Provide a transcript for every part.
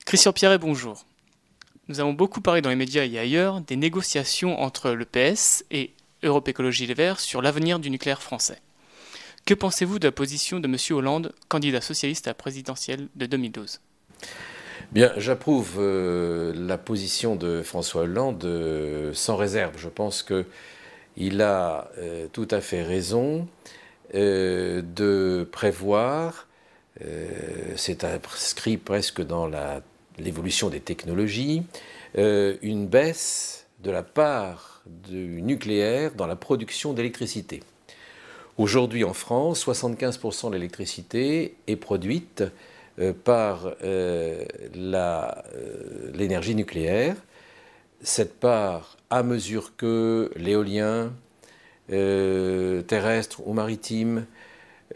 Christian Pierret, bonjour. Nous avons beaucoup parlé dans les médias et ailleurs des négociations entre le PS et Europe Écologie Les Verts sur l'avenir du nucléaire français. Que pensez-vous de la position de M. Hollande, candidat socialiste à la présidentielle de 2012 ? Bien, j'approuve la position de François Hollande sans réserve. Je pense qu'il a tout à fait raison de prévoir, c'est inscrit presque dans l'évolution des technologies, une baisse de la part du nucléaire dans la production d'électricité. Aujourd'hui en France, 75% de l'électricité est produite par l'énergie nucléaire. Cette part, à mesure que l'éolien terrestre ou maritime,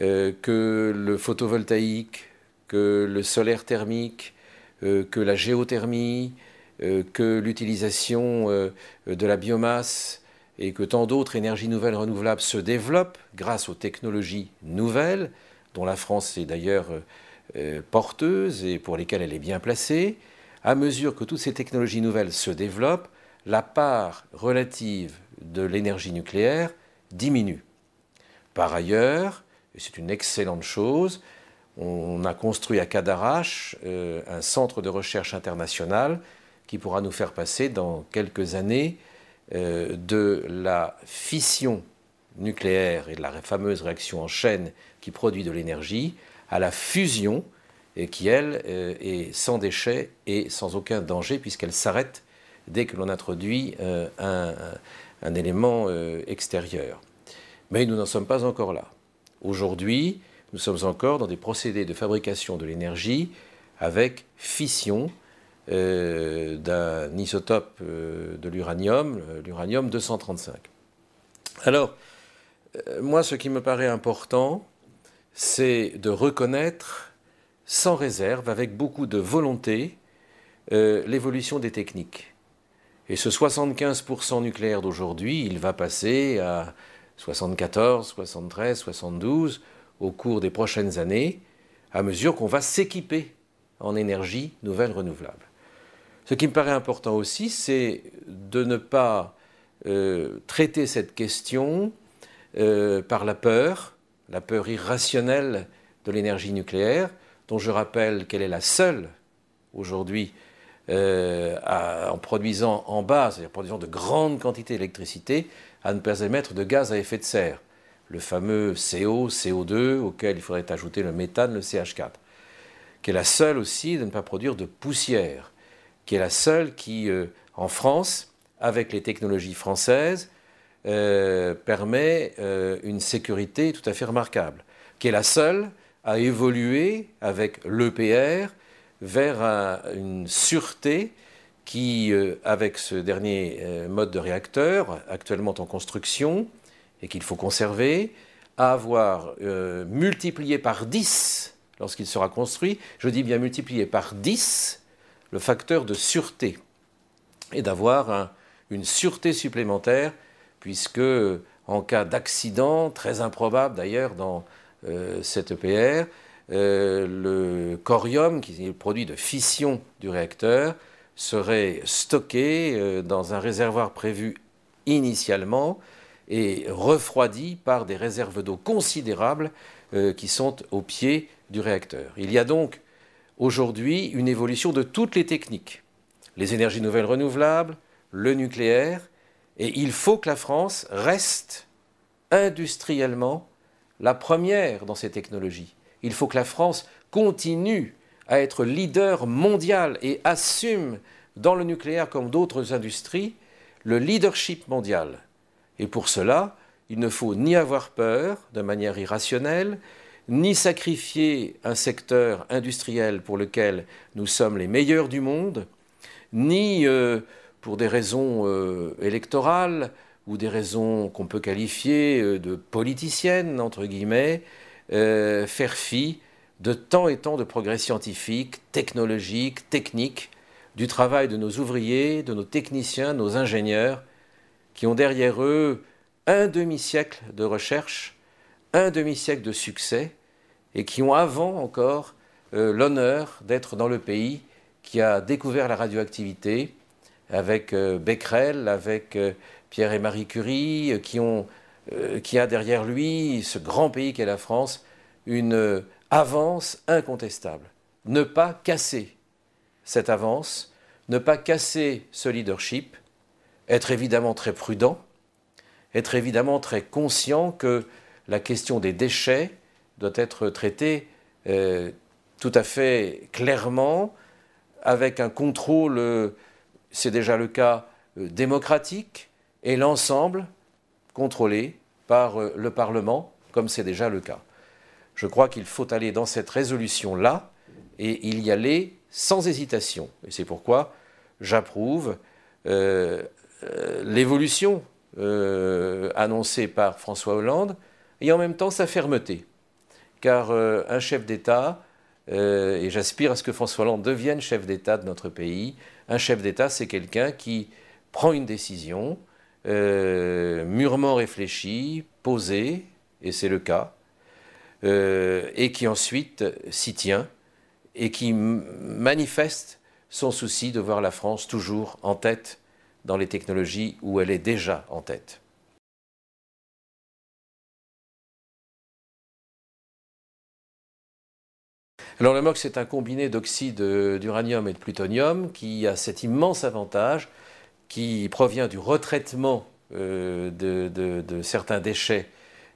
que le photovoltaïque, que le solaire thermique, que la géothermie, que l'utilisation de la biomasse et que tant d'autres énergies nouvelles renouvelables se développent grâce aux technologies nouvelles, dont la France est d'ailleurs porteuse et pour lesquelles elle est bien placée, à mesure que toutes ces technologies nouvelles se développent, la part relative de l'énergie nucléaire diminue. Par ailleurs, et c'est une excellente chose, on a construit à Cadarache un centre de recherche international qui pourra nous faire passer dans quelques années de la fission nucléaire et de la fameuse réaction en chaîne qui produit de l'énergie à la fusion et qui, elle, est sans déchets et sans aucun danger puisqu'elle s'arrête dès que l'on introduit un élément extérieur. Mais nous n'en sommes pas encore là. Aujourd'hui, nous sommes encore dans des procédés de fabrication de l'énergie avec fission d'un isotope de l'uranium 235. Alors, moi, ce qui me paraît important, c'est de reconnaître sans réserve, avec beaucoup de volonté, l'évolution des techniques. Et ce 75% nucléaire d'aujourd'hui, il va passer à 74, 73, 72 au cours des prochaines années, à mesure qu'on va s'équiper en énergie nouvelle renouvelable. Ce qui me paraît important aussi, c'est de ne pas traiter cette question par la peur irrationnelle de l'énergie nucléaire, dont je rappelle qu'elle est la seule aujourd'hui en produisant en bas, c'est-à-dire produisant de grandes quantités d'électricité, à ne pas émettre de gaz à effet de serre, le fameux CO, CO2, auquel il faudrait ajouter le méthane, le CH4, qui est la seule aussi de ne pas produire de poussière, qui est la seule qui, en France, avec les technologies françaises, permet une sécurité tout à fait remarquable, qui est la seule à évoluer avec l'EPR vers une sûreté qui, avec ce dernier mode de réacteur, actuellement en construction, et qu'il faut conserver, à avoir multiplié par 10, lorsqu'il sera construit, je dis bien multiplié par 10, le facteur de sûreté, et d'avoir une sûreté supplémentaire, puisque en cas d'accident, très improbable d'ailleurs dans cette EPR, le corium, qui est le produit de fission du réacteur, serait stocké dans un réservoir prévu initialement et refroidi par des réserves d'eau considérables qui sont au pied du réacteur. Il y a donc aujourd'hui une évolution de toutes les techniques, les énergies nouvelles renouvelables, le nucléaire, et il faut que la France reste industriellement la première dans ces technologies. Il faut que la France continue à être leader mondial et assume dans le nucléaire comme d'autres industries le leadership mondial. Et pour cela, il ne faut ni avoir peur de manière irrationnelle, ni sacrifier un secteur industriel pour lequel nous sommes les meilleurs du monde, ni pour des raisons électorales ou des raisons qu'on peut qualifier de politiciennes, entre guillemets, faire fi de tant et tant de progrès scientifiques, technologiques, techniques, du travail de nos ouvriers, de nos techniciens, nos ingénieurs, qui ont derrière eux un demi-siècle de recherche, un demi-siècle de succès, et qui ont avant encore l'honneur d'être dans le pays qui a découvert la radioactivité avec Becquerel, avec Pierre et Marie Curie, qui a derrière lui, ce grand pays qu'est la France, une avance incontestable. Ne pas casser cette avance, ne pas casser ce leadership, être évidemment très prudent, être évidemment très conscient que la question des déchets doit être traitée tout à fait clairement, avec un contrôle, c'est déjà le cas, démocratique, et l'ensemble contrôlé par le Parlement, comme c'est déjà le cas. Je crois qu'il faut aller dans cette résolution-là, et il y aller sans hésitation. Et c'est pourquoi j'approuve l'évolution annoncée par François Hollande, et en même temps sa fermeté. Car un chef d'État, et j'aspire à ce que François Hollande devienne chef d'État de notre pays, un chef d'État, c'est quelqu'un qui prend une décision mûrement réfléchie, posée, et c'est le cas, et qui ensuite s'y tient, et qui manifeste son souci de voir la France toujours en tête dans les technologies où elle est déjà en tête. Alors le MOX est un combiné d'oxyde d'uranium et de plutonium qui a cet immense avantage qui provient du retraitement de certains déchets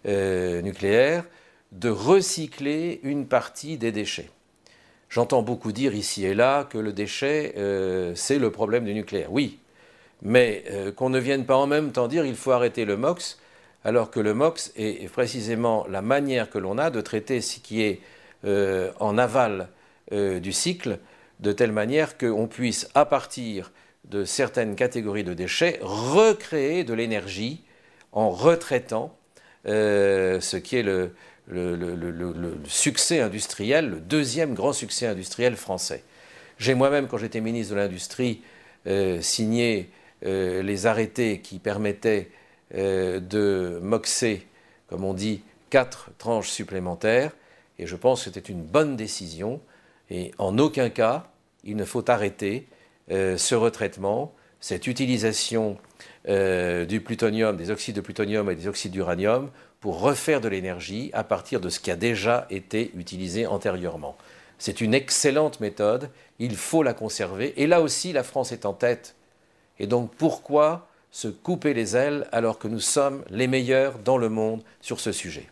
nucléaires, de recycler une partie des déchets. J'entends beaucoup dire ici et là que le déchet, c'est le problème du nucléaire. Oui, mais qu'on ne vienne pas en même temps dire qu'il faut arrêter le MOX, alors que le MOX est précisément la manière que l'on a de traiter ce qui est en aval du cycle, de telle manière qu'on puisse, à partir de certaines catégories de déchets, recréer de l'énergie en retraitant ce qui est le succès industriel, le deuxième grand succès industriel français. J'ai moi-même, quand j'étais ministre de l'Industrie, signé les arrêtés qui permettaient de moxer, comme on dit, 4 tranches supplémentaires, et je pense que c'était une bonne décision, et en aucun cas, il ne faut arrêter ce retraitement, cette utilisation du plutonium, des oxydes de plutonium et des oxydes d'uranium pour refaire de l'énergie à partir de ce qui a déjà été utilisé antérieurement. C'est une excellente méthode, il faut la conserver, et là aussi la France est en tête. Et donc pourquoi se couper les ailes alors que nous sommes les meilleurs dans le monde sur ce sujet ?